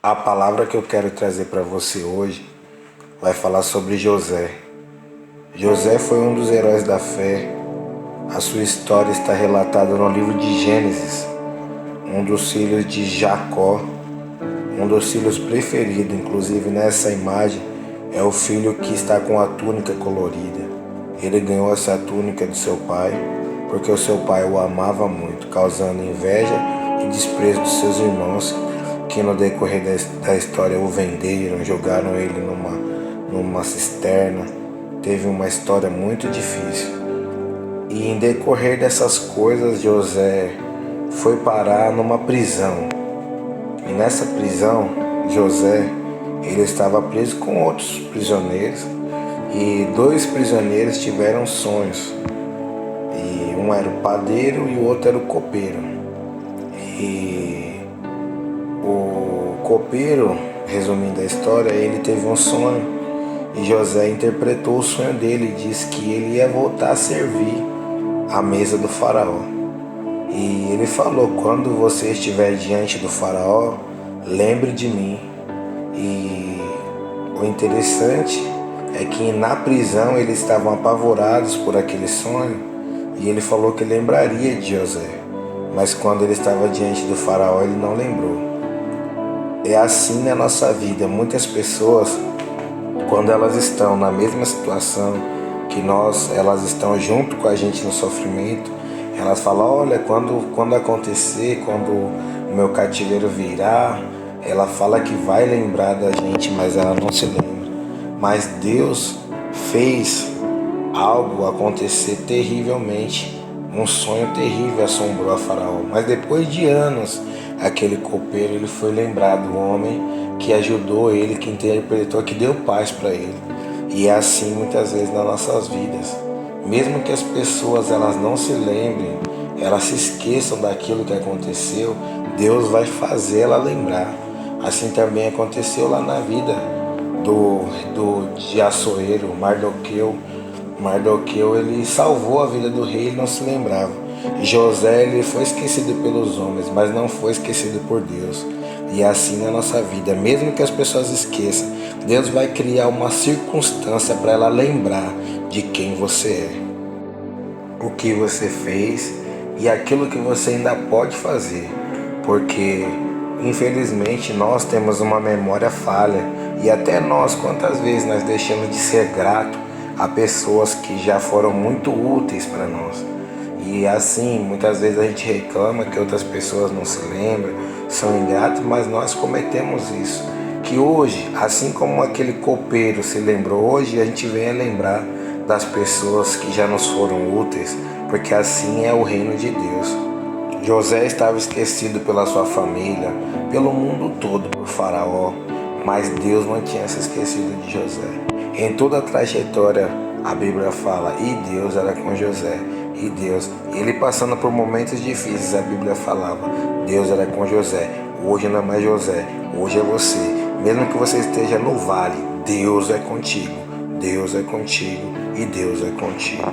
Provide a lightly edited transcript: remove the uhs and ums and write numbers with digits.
A palavra que eu quero trazer para você hoje vai falar sobre José. José foi um dos heróis da fé. A sua história está relatada no livro de Gênesis, um dos filhos de Jacó, um dos filhos preferidos. Inclusive nessa imagem é o filho que está com a túnica colorida. Ele ganhou essa túnica do seu pai porque o seu pai o amava muito, causando inveja e desprezo dos seus irmãos, que no decorrer da história o venderam, jogaram ele numa cisterna. Teve uma história muito difícil. E em decorrer dessas coisas, José foi parar numa prisão. E nessa prisão, José, ele estava preso com outros prisioneiros. E dois prisioneiros tiveram sonhos. E um era o padeiro e o outro era o copeiro. E o copeiro, resumindo a história, ele teve um sonho e José interpretou o sonho dele e disse que ele ia voltar a servir à mesa do faraó. E ele falou: quando você estiver diante do faraó, lembre de mim. E o interessante é que na prisão eles estavam apavorados por aquele sonho e ele falou que lembraria de José, mas quando ele estava diante do faraó ele não lembrou. É assim na nossa vida. Muitas pessoas, quando elas estão na mesma situação que nós, elas estão junto com a gente no sofrimento, elas falam: olha, quando acontecer, quando o meu cativeiro virar, ela fala que vai lembrar da gente, mas ela não se lembra. Mas Deus fez algo acontecer terrivelmente. Um sonho terrível assombrou a Faraó. Mas depois de anos, aquele copeiro, ele foi lembrado, o homem que ajudou ele, que interpretou, que deu paz para ele. E é assim muitas vezes nas nossas vidas. Mesmo que as pessoas elas não se lembrem, elas se esqueçam daquilo que aconteceu, Deus vai fazer ela lembrar. Assim também aconteceu lá na vida de Assuero, Mardoqueu. Mardoqueu, ele salvou a vida do rei, ele não se lembrava. José, ele foi esquecido pelos homens, mas não foi esquecido por Deus. E é assim na nossa vida, mesmo que as pessoas esqueçam, Deus vai criar uma circunstância para ela lembrar de quem você é, o que você fez e aquilo que você ainda pode fazer. Porque infelizmente nós temos uma memória falha, e até nós, quantas vezes nós deixamos de ser grato a pessoas que já foram muito úteis para nós. E assim, muitas vezes a gente reclama que outras pessoas não se lembram, são ingratas, mas nós cometemos isso. Que hoje, assim como aquele copeiro se lembrou, hoje a gente vem a lembrar das pessoas que já nos foram úteis, porque assim é o reino de Deus. José estava esquecido pela sua família, pelo mundo todo, por Faraó, mas Deus não tinha se esquecido de José. Em toda a trajetória, a Bíblia fala, e Deus era com José, e Deus, ele passando por momentos difíceis, a Bíblia falava, Deus era com José. Hoje não é mais José, hoje é você. Mesmo que você esteja no vale, Deus é contigo, Deus é contigo e Deus é contigo.